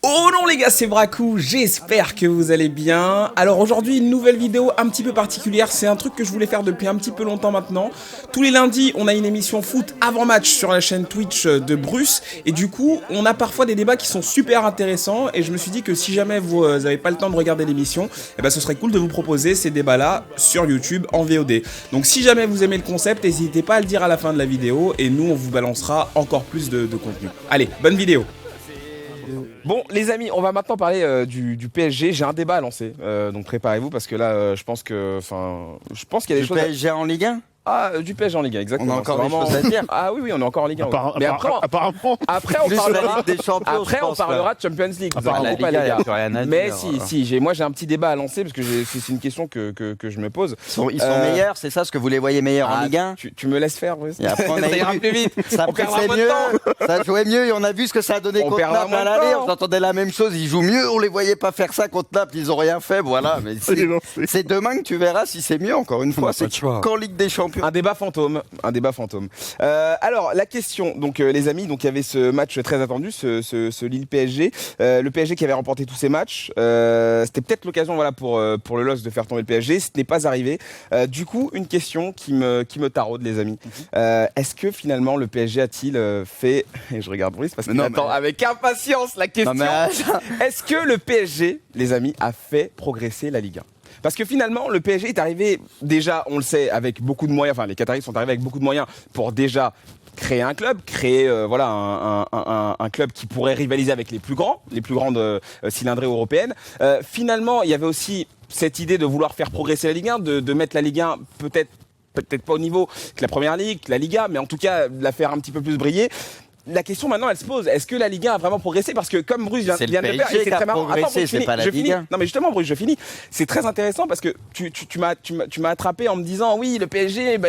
Oh non les gars, c'est Bracou, j'espère que vous allez bien. Alors aujourd'hui une nouvelle vidéo un petit peu particulière, c'est un truc que je voulais faire depuis un petit peu longtemps maintenant. Tous les lundis on a une émission foot avant match sur la chaîne Twitch de Bruce. Et du coup on a parfois des débats qui sont super intéressants. Et je me suis dit que si jamais vous n'avez pas le temps de regarder l'émission, eh ben, ce serait cool de vous proposer ces débats là sur YouTube en VOD. Donc si jamais vous aimez le concept, n'hésitez pas à le dire à la fin de la vidéo. Et nous on vous balancera encore plus de contenu. Allez, bonne vidéo. Bon les amis, on va maintenant parler du PSG. J'ai un débat à lancer, donc préparez-vous parce que là je pense qu'il y a des choses... Du PSG en Ligue 1 ? Du PSG en Ligue 1, exactement. On a encore des choses à dire. Ah oui, on est encore en Ligue 1. Mais après on parlera de Champions League. Mais moi j'ai un petit débat à lancer parce que c'est une question que je me pose. Ils sont meilleurs, c'est ça ce que vous les voyez meilleurs en Ligue 1 ? Tu me laisses faire, Brice. Et après on ira plus vite. Ça pressait mieux, ça jouait mieux et on a vu ce que ça a donné contre Naples à l'aller. On entendait la même chose, ils jouent mieux, on les voyait pas faire ça contre Naples, ils ont rien fait, voilà. Mais c'est demain que tu verras si c'est mieux, encore une fois. C'est qu'en Ligue des Champions. Un débat fantôme. Alors la question, donc les amis, donc il y avait ce match très attendu, ce Lille PSG, le PSG qui avait remporté tous ses matchs. C'était peut-être l'occasion, voilà, pour le LOSC de faire tomber le PSG. Ce n'est pas arrivé. Du coup, une question qui me taraude, les amis. Est-ce que finalement le PSG a-t-il fait, et je regarde Brice parce qu'il attend avec impatience la question. Est-ce que le PSG, les amis, a fait progresser la Ligue 1? Parce que finalement, le PSG est arrivé déjà, on le sait, avec beaucoup de moyens. Enfin, les Qataris sont arrivés avec beaucoup de moyens pour déjà créer un club, créer un club qui pourrait rivaliser avec les plus grandes cylindrées européennes. Finalement, il y avait aussi cette idée de vouloir faire progresser la Ligue 1, de mettre la Ligue 1 peut-être pas au niveau que la Première Ligue, que la Liga, mais en tout cas de la faire un petit peu plus briller. La question maintenant elle se pose, est-ce que la Ligue 1 a vraiment progressé? Parce que comme Bruce vient de le faire, et c'est très marrant. Progressé, c'est pas la Ligue 1. Non mais justement Bruce, je finis. C'est très intéressant parce que tu m'as attrapé en me disant oui le PSG,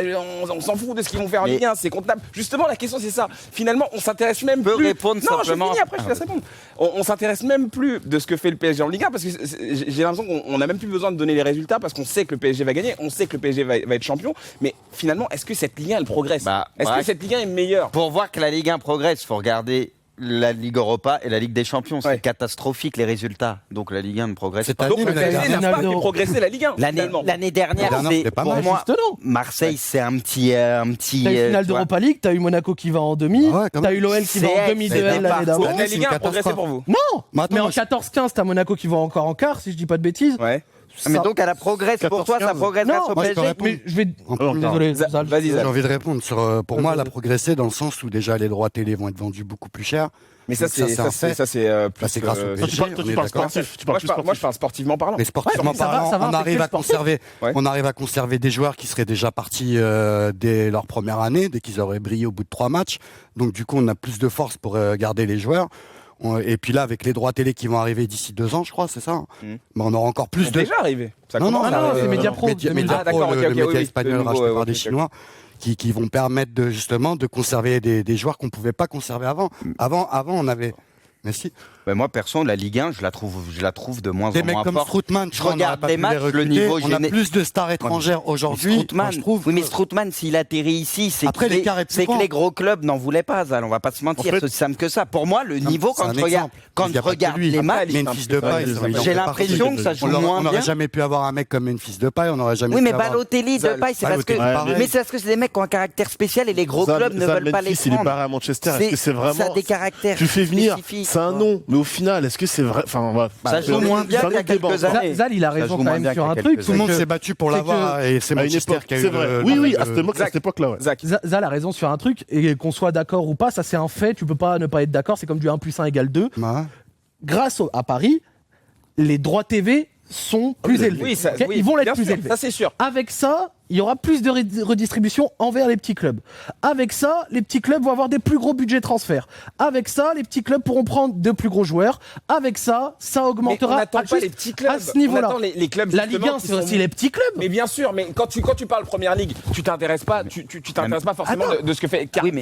on s'en fout de ce qu'ils vont faire en Ligue 1, c'est comptable. Justement la question c'est ça. Finalement on s'intéresse même plus. Répondre simplement. Je finis après, je te laisse répondre. On s'intéresse même plus de ce que fait le PSG en Ligue 1 parce que j'ai l'impression qu'on n'a même plus besoin de donner les résultats parce qu'on sait que le PSG va gagner, on sait que le PSG va être champion. Mais finalement est-ce que cette Ligue 1 elle progresse? Est-ce que cette Ligue 1 est meilleure? Pour voir que la Ligue 1 progresse, il faut regarder la Ligue Europa et la Ligue des Champions. C'est catastrophique les résultats. Donc la Ligue 1 ne progresse pas. Donc le PSG n'a pas fait progresser la Ligue 1. L'année dernière, c'est pour moi, Marseille, c'est un petit. T'as une finale d'Europa League, t'as eu Monaco qui va en demi, t'as eu l'OL qui va en demi de L l'année d'avant. La Ligue 1 a progressé pour vous? Non. Mais en 14-15, t'as Monaco qui va encore en quart, si je dis pas de bêtises. Ouais. Mais donc elle a progressé pour toi, ça progresserait au PSG. Mais je vais. Désolé, vas-y. J'ai envie de répondre sur. Pour moi, elle a progressé dans le sens où déjà les droits télé vont être vendus beaucoup plus cher. Mais ça c'est plus grâce au PSG. Tu parles sportif. Moi je parle sportivement parlant. Mais sportivement parlant, on arrive à conserver des joueurs qui seraient déjà partis dès leur première année, dès qu'ils auraient brillé au bout de 3 matchs. Donc du coup, on a plus de force pour garder les joueurs. Et puis là, avec les droits télé qui vont arriver d'ici 2 ans, je crois, c'est ça. On aura encore plus de. Déjà arrivé. Non, c'est Mediapro. Le média espagnol racheté par des Chinois. Qui vont permettre de conserver des joueurs qu'on ne pouvait pas conserver avant. Avant, on avait. Merci. Moi, perso, la Ligue 1, je la trouve de moins en moins forte. Des mecs comme Strootman, je regarde les matchs, le niveau on a plus de stars étrangères aujourd'hui. Je trouve. Oui, mais Strootman, s'il atterrit ici, c'est que les gros clubs n'en voulaient pas, Zal. On va pas se mentir, c'est aussi simple que ça. Pour moi, le niveau, quand je regarde les matchs, j'ai l'impression que ça joue moins bien. On n'aurait jamais pu avoir un mec comme Memphis Depay, on n'aurait jamais pu avoir... Oui, mais Balotelli, Depay, c'est parce que c'est des mecs qui ont un caractère spécial et les gros clubs ne veulent pas les prendre. Il est barré à Manchester, est-ce que c'est vraiment... Ça a des caractères tu fais venir, c'est un nom, mais au final, est-ce que c'est vrai? Ça joue moins bien qu'il y a quelques années. Zal, il a raison quand même sur un truc. Tout le monde s'est battu pour l'avoir et c'est Manchester qui a eu le... Oui, à cette époque-là. Zal a raison sur un truc, et qu'on soit d'accord ou pas, ça c'est un fait, tu peux pas ne pas être d'accord, c'est comme du 1 + 1 = 2. Grâce à Paris, les droits TV sont plus élevés. Ils vont l'être plus élevés. Ça c'est sûr. Avec ça, il y aura plus de redistribution envers les petits clubs. Avec ça, les petits clubs vont avoir des plus gros budgets transferts. Avec ça, les petits clubs pourront prendre de plus gros joueurs. Avec ça, ça augmentera. Mais on n'attend pas les petits clubs. À ce niveau-là. Les clubs, la Ligue 1, c'est aussi les petits clubs. Mais bien sûr, mais quand tu parles Première Ligue, tu t'intéresses pas forcément de ce que fait Cardiff,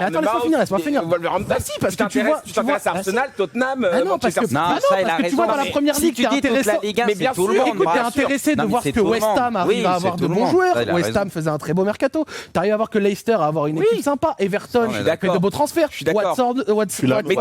Attends, laisse-moi finir. Si, parce que tu t'intéresses à Arsenal, Tottenham, Manchester City. Parce que tu vois dans la Première Ligue, t'es intéressé. Mais bien sûr, écoute, t'es intéressé de voir que West Ham arrive à avoir de bons joueurs. West Ham faisait un très beau mercato. T'arrives à voir que Leicester a avoir une équipe sympa. Everton fait de beaux transferts. Mais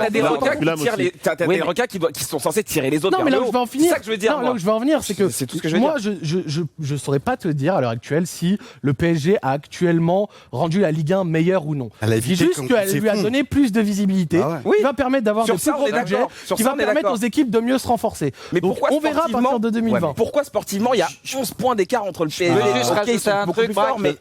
t'as des requins qui sont censés tirer les autres. Non, mais là où je vais en finir, c'est ça que je veux dire. Là où je vais en venir, c'est que moi, je saurais pas te dire à l'heure actuelle si le PSG a actuellement rendu la Ligue 1 meilleure ou non. C'est juste qu'elle lui a donné plus de visibilité, qui va permettre d'avoir de plus gros budgets, qui va permettre aux équipes de mieux se renforcer. Mais pourquoi on verra à partir de 2020. Pourquoi sportivement il y a 11 points d'écart entre le PSG et ça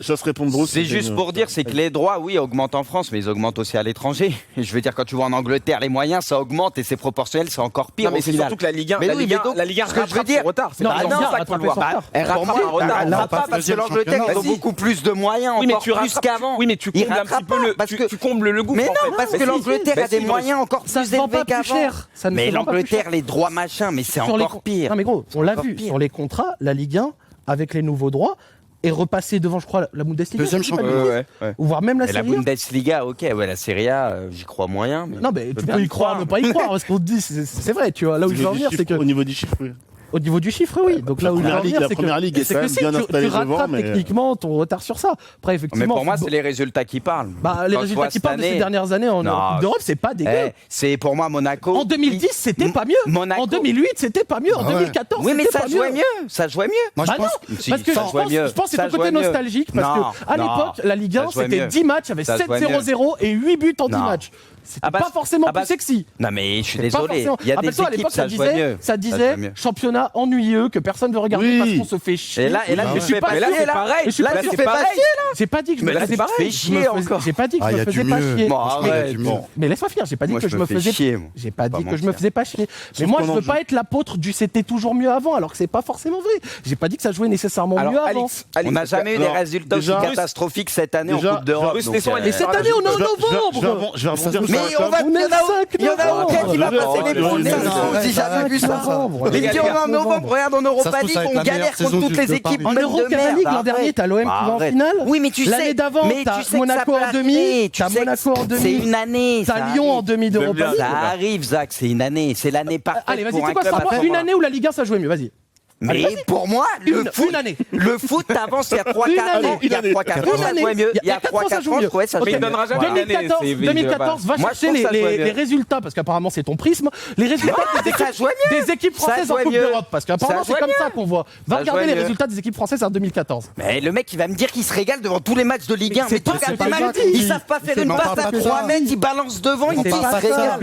se répond de Bruce. C'est juste pour dire, c'est que les droits, oui, augmentent en France, mais ils augmentent aussi à l'étranger. Je veux dire, quand tu vois en Angleterre, les moyens, ça augmente et c'est proportionnel, c'est encore pire. Non, mais c'est surtout que la Ligue 1, la Ligue 1 rattrape son retard. C'est pas ça qu'il faut le voir. Elle rattrape un retard. Elle rattrape parce que l'Angleterre, ils ont beaucoup plus de moyens, encore plus qu'avant. Oui, mais tu combles un petit peu tu combles le gouffre. Mais non, parce que l'Angleterre a des moyens encore plus élevés qu'avant. Mais l'Angleterre, les droits machin, mais c'est encore pire. Non, mais gros, on l'a vu sur les contrats, la Ligue 1, avec les nouveaux droits, est repassé devant, je crois, la Bundesliga. Deuxième championnat. Ou voire même la Serie A. La Bundesliga, ok, la Serie A, j'y crois moyen. Non, mais tu peux y croire, ne pas y croire, parce qu'on te dit, c'est vrai, tu vois. Là où je veux en venir, c'est que. Au niveau du chiffre, oui. Au niveau du chiffre, oui. Donc là où la première ligue est quand même bien installée devant. Tu rattrapes techniquement ton retard sur ça. Après, effectivement. Mais pour moi, c'est les résultats qui parlent. Les résultats qui parlent de ces dernières années en Coupe d'Europe, c'est pas dégueu. C'est pour moi Monaco. En 2010, c'était pas mieux. En 2008, c'était pas mieux. En 2014, oui, mais ça jouait mieux. Ça jouait mieux. Moi, je pense. Parce que je pense que c'est ton côté nostalgique. Parce qu'à l'époque, la Ligue 1, c'était 10 matchs, il y avait 7-0-0 et 8 buts en 10 matchs. C'était pas forcément plus sexy. Non, mais je suis désolé. Il y a des équipes, ça jouait mieux. Ça disait championnat ennuyeux que personne veut regarder parce qu'on se fait chier. Et là, tu fais pas chier, là. Là, tu fais pas chier, là. J'ai pas dit que je me faisais chier encore. J'ai pas dit que je me faisais pas chier. Mais laisse-moi finir. J'ai pas dit que je me faisais chier. J'ai pas dit que je me faisais pas chier. Mais moi, je veux pas être l'apôtre du c'était toujours mieux avant, alors que c'est pas forcément vrai. J'ai pas dit que ça jouait nécessairement mieux avant. On n'a jamais eu des résultats aussi catastrophiques cette année en Coupe d'Europe. Et cette année, on est en novembre. Mais il y en a aucun qui va passer les poules. J'ai jamais vu ça. Les petits en novembre, regarde en Europa League, on galère contre toutes les équipes. En Europa League, l'an dernier, t'as l'OM qui va en finale. Oui, mais tu sais. L'année d'avant, t'as Monaco en demi. T'as Monaco en demi. C'est une année. T'as Lyon en demi d'Europa League. Ça arrive, Zach, c'est une année. C'est l'année parfaite. Allez, vas-y, c'est quoi ça? Une année où la Ligue 1 ça jouait mieux, vas-y. Mais pour moi, le foot t'avance il y a 3-4 ans. Il y a 3-4 ans, ça jouait mieux. Il y a 3-4 ans, ouais, ça jouait mieux. 2014, va chercher les résultats, parce qu'apparemment c'est ton prisme. Les résultats des équipes françaises en Coupe d'Europe, parce qu'apparemment c'est comme ça qu'on voit. Va regarder les résultats des équipes françaises en 2014. Mais le mec, il va me dire qu'il se régale devant tous les matchs de Ligue 1. Mais tu regardes les matchs, ils savent pas faire une passe à 3 mètres, ils balancent devant, ils se régalent.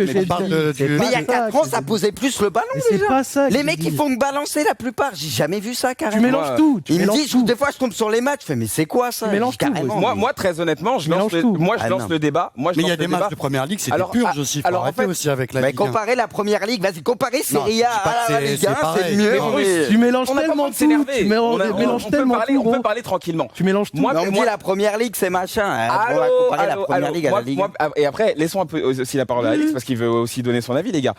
Mais il y a 4 ans, ça posait plus le ballon déjà. Les mecs, ils font que balancer la plupart. J'ai jamais vu ça carrément. Tu mélanges tout. Il me dit, des fois je tombe sur les matchs, je fais mais c'est quoi ça? Tu mélanges tout. Moi très honnêtement, je lance le débat. Mais il y a des matchs de première ligue, c'est des purges aussi. Alors en fait aussi avec la Ligue 1. Mais comparer la première ligue, vas-y, comparer Serie A à la Ligue 1, c'est mieux. Tu mélanges tellement tout. On peut parler tranquillement. Tu mélanges tout. Moi, on dit la première ligue, c'est machin. On va comparer la première ligue à la Ligue 1. Et après, laissons un peu aussi la parole à Alix parce qu'il veut aussi donner son avis, les gars.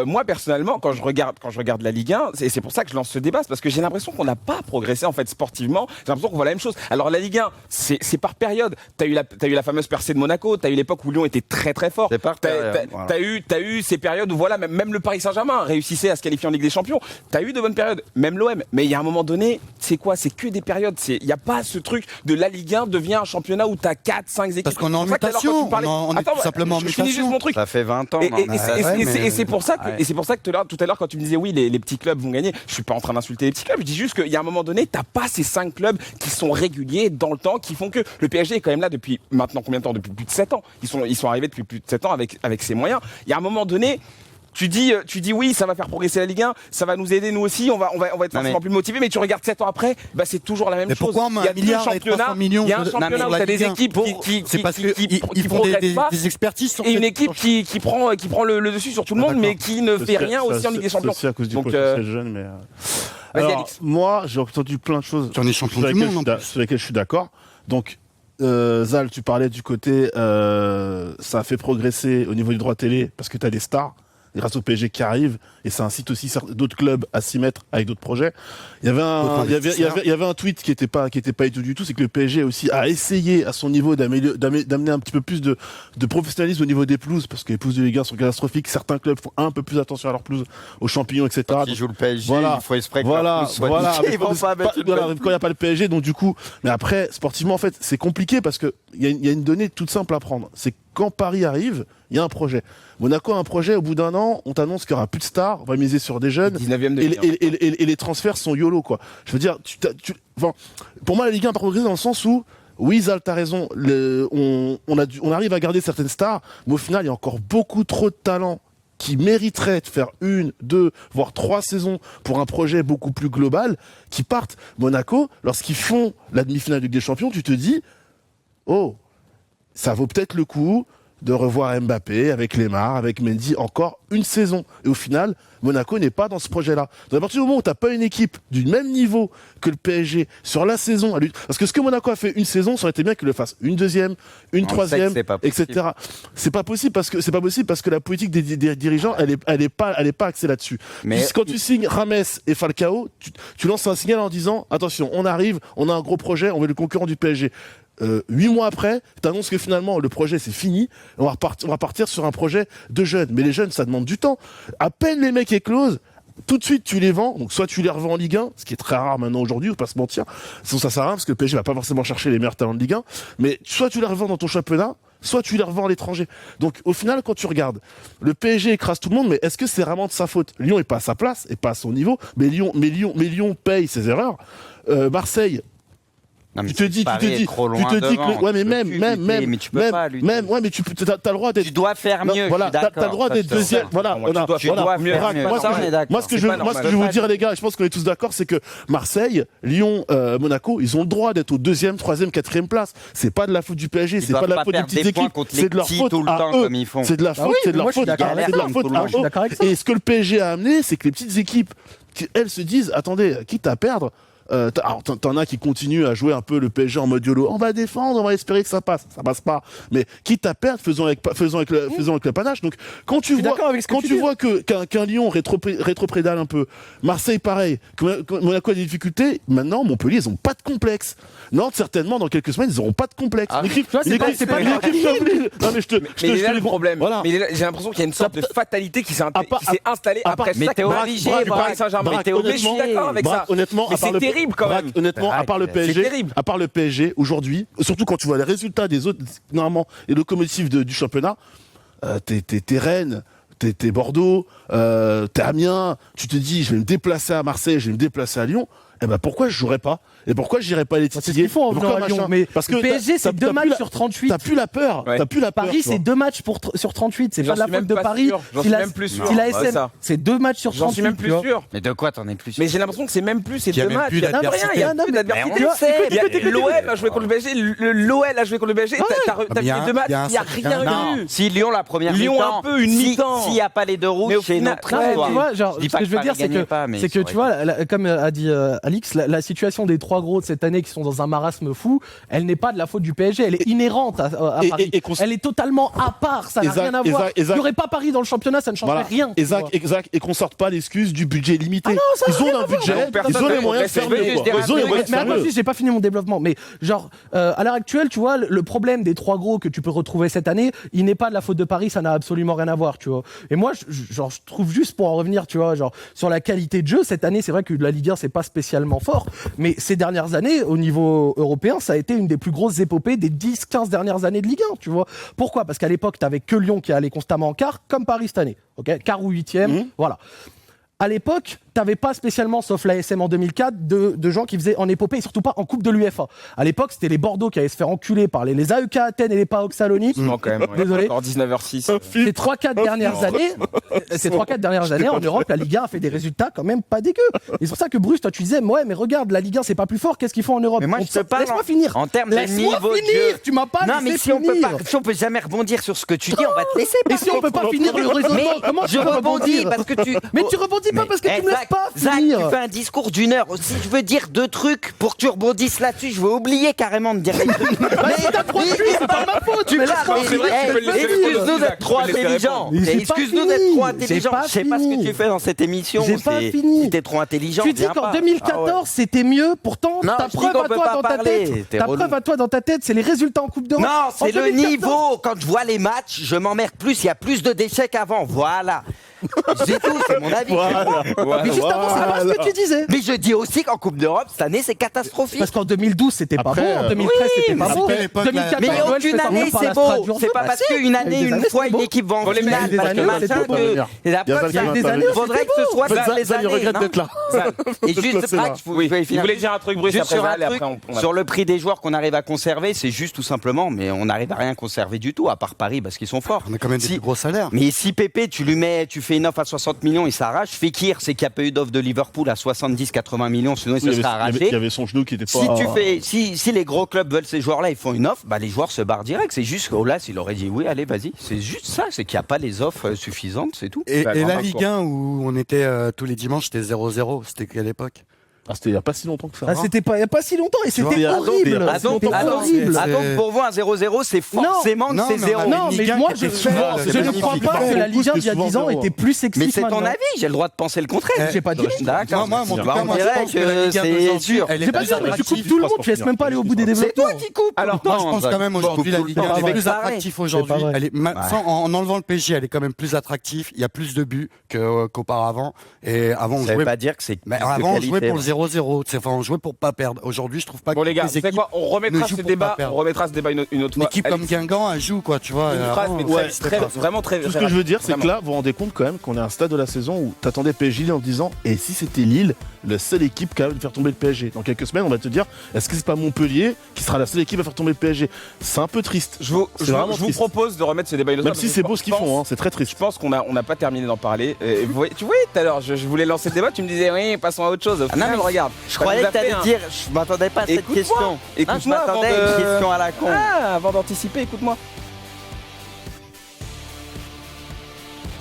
Moi personnellement, quand je regarde la Ligue 1, c'est pour ça que je lance ce débat, parce que j'ai l'impression qu'on n'a pas progressé en fait sportivement. J'ai l'impression qu'on voit la même chose. Alors la Ligue 1, c'est par période. T'as eu la fameuse percée de Monaco. T'as eu l'époque où Lyon était très très fort. T'as eu ces périodes où voilà, même le Paris Saint-Germain réussissait à se qualifier en Ligue des Champions. T'as eu de bonnes périodes, même l'OM. Mais il y a un moment donné, c'est quoi? C'est que des périodes. Il y a pas ce truc de la Ligue 1 devient un championnat où t'as 4-5 équipes. Parce qu'on est en mutation. On est tout simplement en mutation. Je finis juste mon truc. Ça fait 20 ans. Et c'est pour ça que tout à l'heure quand tu me disais oui, les petits clubs vont gagner. Je suis pas en train d'insulter les petits clubs. Je dis juste qu'il y a un moment donné, t'as pas ces 5 clubs qui sont réguliers dans le temps, qui font que le PSG est quand même là depuis maintenant combien de temps? Depuis plus de 7 ans. Ils sont arrivés depuis plus de 7 ans avec ses moyens. Il y a un moment donné, tu dis oui, ça va faire progresser la Ligue 1, ça va nous aider nous aussi, on va être forcément plus motivés, mais tu regardes 7 ans après, c'est toujours la même chose. Pourquoi il y a 1 milliard et 300 millions? Il y a un championnat où t'as des équipes qui font des expertises sur et une équipe qui prend le dessus sur tout le monde, mais qui ne fait rien aussi en Ligue des Champions. C'est à cause du potentiel jeune, mais. Alors, moi, j'ai entendu plein de choses sur lesquelles je suis d'accord. Donc, Zal, tu parlais du côté, ça a fait progresser au niveau du droit télé parce que tu as des stars. grâce au PSG qui arrive, et ça incite aussi d'autres clubs à s'y mettre avec d'autres projets. Il y avait un tweet qui était pas étonnant du tout, c'est que le PSG aussi a essayé à son niveau d'amener un petit peu plus de professionnalisme au niveau des pelouses, parce que les pelouses de Ligue 1 sont catastrophiques. Certains clubs font un peu plus attention à leurs pelouses, aux champignons, etc. Quand ils jouent le PSG, il faut espérer que voilà. Ils vont pas mettre quand il n'y a pas le PSG, donc du coup, mais après, sportivement, en fait, c'est compliqué parce que il y a une donnée toute simple à prendre. C'est quand Paris arrive, il y a un projet. Monaco a un projet, au bout d'un an, on t'annonce qu'il n'y aura plus de stars, on va miser sur des jeunes. 19e de et les transferts sont YOLO, quoi. Je veux dire, pour moi, la Ligue 1 a progressé dans le sens où, oui, Zal, t'as raison, on arrive à garder certaines stars, mais au final, il y a encore beaucoup trop de talents qui mériteraient de faire 1, 2, voire 3 saisons pour un projet beaucoup plus global, qui partent. Monaco, lorsqu'ils font la demi-finale de Ligue des Champions, tu te dis, oh, ça vaut peut-être le coup de revoir Mbappé avec Lemar, avec Mendy, encore une saison. Et au final, Monaco n'est pas dans ce projet-là. Donc à partir du moment où tu n'as pas une équipe du même niveau que le PSG sur la saison, parce que ce que Monaco a fait une saison, ça aurait été bien qu'il le fasse une deuxième, une troisième, etc. C'est pas possible parce que la politique des dirigeants, elle est pas axée là-dessus. Mais quand tu signes Rames et Falcao, tu lances un signal en disant attention, on arrive, on a un gros projet, on veut le concurrent du PSG. 8 mois après, t'annonces que finalement le projet c'est fini, on va partir sur un projet de jeunes. Mais les jeunes, ça demande du temps. À peine les mecs éclosent, tout de suite tu les vends, donc soit tu les revends en Ligue 1, ce qui est très rare maintenant aujourd'hui, faut pas se mentir, sinon ça sert à rien parce que le PSG va pas forcément chercher les meilleurs talents de Ligue 1, mais soit tu les revends dans ton championnat, soit tu les revends à l'étranger. Donc au final, quand tu regardes, le PSG écrase tout le monde, mais est-ce que c'est vraiment de sa faute? Lyon est pas à sa place, et pas à son niveau, mais Lyon paye ses erreurs. Marseille, non, tu te dis que ouais, mais même, ouais, mais t'as le droit d'être. Tu dois faire mieux. Voilà, t'as le droit d'être deuxième. Voilà, tu dois mieux. Moi, ce que je veux vous dire, les gars, je pense qu'on est tous d'accord, c'est que Marseille, Lyon, Monaco, ils ont le droit d'être aux 2e, 3e, 4e place. C'est pas de la faute du PSG, c'est pas de la faute des petites équipes, c'est de leur faute à eux. C'est de la faute, c'est de leur faute à eux. Et ce que le PSG a amené, c'est que les petites équipes, elles se disent, attendez, quitte à perdre. Alors, t'en as qui continuent à jouer un peu le PSG en mode YOLO. On va défendre, on va espérer que ça passe. Ça passe pas. Mais quitte à perdre, faisons avec le panache. Donc, quand tu vois qu'un Lyon rétropédale un peu, Marseille pareil, que Monaco a des difficultés, maintenant, Montpellier, ils ont pas de complexe. Nantes, certainement, dans quelques semaines, ils auront pas de complexe. C'est pas le problème. Voilà. Mais j'ai l'impression qu'il y a une sorte de fatalité qui s'est installée après chaque match du Paris Saint-Germain. Mais je suis d'accord avec ça. Honnêtement, honnêtement, à part le PSG, aujourd'hui, surtout quand tu vois les résultats des autres, normalement, les locomotives du championnat, t'es Rennes, t'es Bordeaux, t'es Amiens, tu te dis, je vais me déplacer à Marseille, je vais me déplacer à Lyon. Eh ben pourquoi je jouerais pas? Et pourquoi j'irais pas les titiller? C'est ce qu'il faut en venant à Lyon. Mais parce que le PSG, c'est 2 matchs sur 38. T'as plus la peur. Ouais. Paris, c'est 2 matchs sur 38. C'est pas de la faute de Paris. J'en suis même plus sûr. C'est 2 matchs sur 38. J'en suis même plus sûr. Mais de quoi t'en es plus sûr? Mais j'ai l'impression que c'est même plus ces 2 matchs. Il y a rien. Il y a d'adversité. L'OL a joué contre le PSG. L'OL a joué contre le PSG. T'as vu les 2 matchs? Il y a rien eu. Si Lyon la première mi-temps. Lyon un peu une mi-temps. S'il y a pas les 2 rouges, c'est notre histoire. Tu vois, genre, ce que je veux dire, c'est que tu vois, comme a dit Alix, la situation des 3 gros de cette année qui sont dans un marasme fou, elle n'est pas de la faute du PSG, elle est inhérente à Paris. Elle est totalement à part, ça n'a rien à voir. Il n'y aurait pas Paris dans le championnat, ça ne changerait rien. Exact, et qu'on sorte pas l'excuse du budget limité. Ils ont un budget, ils ont les moyens de faire mieux. Mais attends, j'ai pas fini mon développement. Mais genre, à l'heure actuelle, tu vois, le problème des 3 gros que tu peux retrouver cette année, il n'est pas de la faute de Paris, ça n'a absolument rien à voir, tu vois. Et moi, je trouve juste pour en revenir, tu vois, genre, sur la qualité de jeu, cette année, c'est vrai que la Ligue 1, c'est pas spécialement fort, mais ces dernières années, au niveau européen, ça a été une des plus grosses épopées des 10-15 dernières années de Ligue 1, tu vois. Pourquoi? Parce qu'à l'époque, t'avais que Lyon qui allait constamment en quart, comme Paris cette année, ok, quart ou 8e, voilà. À l'époque, t'avais pas spécialement, sauf l'ASM en 2004, de gens qui faisaient en épopée et surtout pas en Coupe de l'UEFA. À l'époque, c'était les Bordeaux qui allaient se faire enculer par les AEK Athènes et les PAOK Salonique. Non, quand même. Désolé. Encore 19h06. Ces 3-4 dernières années, en Europe, la Ligue 1 a fait des résultats quand même pas dégueux. Et c'est pour ça que Bruce, toi, tu disais, ouais, mais regarde, la Ligue 1, c'est pas plus fort, qu'est-ce qu'ils font en Europe? Mais moi, je te parle. Laisse-moi finir. En termes de niveau de jeu. Tu m'as pas laissé finir. Si on peut jamais rebondir sur ce que tu dis, on va te laisser. Et si on peut pas finir le raisonnement, comment je rebondis parce que tu. Mais tu rebondis pas parce que tu me laisses Zach, tu fais un discours d'1 heure. Si je veux dire 2 trucs pour que tu rebondisses là-dessus, je vais oublier carrément de dire les trucs. C'est pas ma faute. Excuse-nous d'être trop intelligent. Excuse-nous d'être trop intelligent. Je sais pas ce que tu fais dans cette émission. J'ai pas fini. Si t'es trop intelligent. Tu dis qu'en 2014 c'était mieux. Pourtant, ta preuve à toi dans ta tête. Ta preuve à toi dans ta tête, c'est les résultats en Coupe d'Europe. Non, c'est le niveau. Quand je vois les matchs, je m'emmerde plus. Il y a plus de déchets qu'avant. Voilà. C'est tout, c'est mon avis. Mais juste avant, c'est pas ce que tu disais. Mais je dis aussi qu'en Coupe d'Europe, cette année, c'est catastrophique. Parce qu'en 2012, c'était pas bon. En 2013, c'était pas bon. 2014, mais aucune année, c'est beau. C'est pas parce qu'une année, une fois, une équipe va en finale. Parce que machin, il y a des années, faudrait que ce soit dans les années. Il regrette d'être là. Et juste, il voulait dire un truc, Bruce, après ça, après sur le prix des joueurs qu'on arrive à conserver, c'est juste tout simplement, mais on n'arrive à rien conserver du tout, à part Paris, parce qu'ils sont forts. On a quand même des plus gros salaires. Mais si Pépé, tu fais une offre à 60 millions, il s'arrache. Fekir, c'est qu'il n'y a pas eu d'offre de Liverpool à 70-80 millions, sinon il se serait arraché. Il y avait son genou qui était pas. Si les gros clubs veulent ces joueurs-là, ils font une offre, bah les joueurs se barrent direct. C'est juste qu'Olas, il aurait dit oui, allez, vas-y. C'est juste ça, c'est qu'il n'y a pas les offres suffisantes, c'est tout. Et la Ligue 1 où on était tous les dimanches, c'était 0-0. C'était quelle époque? C'était il n'y a pas si longtemps que ça. C'était pas il n'y a pas si longtemps et c'était horrible. Donc pour vous, un 0-0, c'est forcément que c'est 0. Non, mais moi, je ne crois pas que la Ligue 1 d'il y a 10 ans était plus sexy. Mais c'est ton avis, j'ai le droit de penser le contraire. J'ai pas dit. D'accord. Moi, on dirait que c'est sûr. J'ai pas dit, mais tu coupes tout le monde, tu laisses même pas aller au bout des développements. C'est toi qui coupes. Alors, moi, je pense quand même aujourd'hui, la Ligue 1 est plus attractive aujourd'hui. En enlevant le PSG, elle est quand même plus attractive. Il y a plus de buts qu'auparavant. Et avant, on jouait. Ça veut pas dire que c'est. Avant, on jouait pour le 0-0. On jouait pour pas perdre. Aujourd'hui, je trouve pas que les gars, c'est quoi? On remettra ce débat. On remettra ce débat une autre fois. Une équipe comme Guingamp, elle joue quoi, tu vois. Une phrase, mais vraiment très. Tout ce que je veux dire, c'est que là, vous vous rendez compte quand même qu'on est à un stade de la saison où t'attendais PSG en te disant, et si c'était Lille, la seule équipe capable de faire tomber le PSG. Dans quelques semaines, on va te dire, est-ce que c'est pas Montpellier qui sera la seule équipe à faire tomber le PSG? C'est un peu triste. Je vous propose de remettre ce débat une autre fois. Même si c'est beau ce qu'ils font, c'est très triste. Je pense qu'on n'a pas terminé d'en parler. Tu voyais tout à l'heure, je voulais lancer le débat, tu me disais oui, passons à autre chose. Non mais regarde, je croyais que t'allais dire, je m'attendais pas à cette question. Écoute-moi, je m'attendais à une question à la con. Avant d'anticiper, écoute-moi.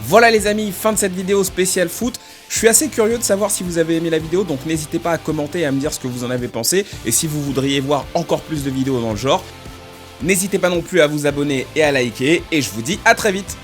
Voilà les amis, fin de cette vidéo spéciale foot. Je suis assez curieux de savoir si vous avez aimé la vidéo, donc n'hésitez pas à commenter et à me dire ce que vous en avez pensé. Et si vous voudriez voir encore plus de vidéos dans le genre, n'hésitez pas non plus à vous abonner et à liker. Et je vous dis à très vite.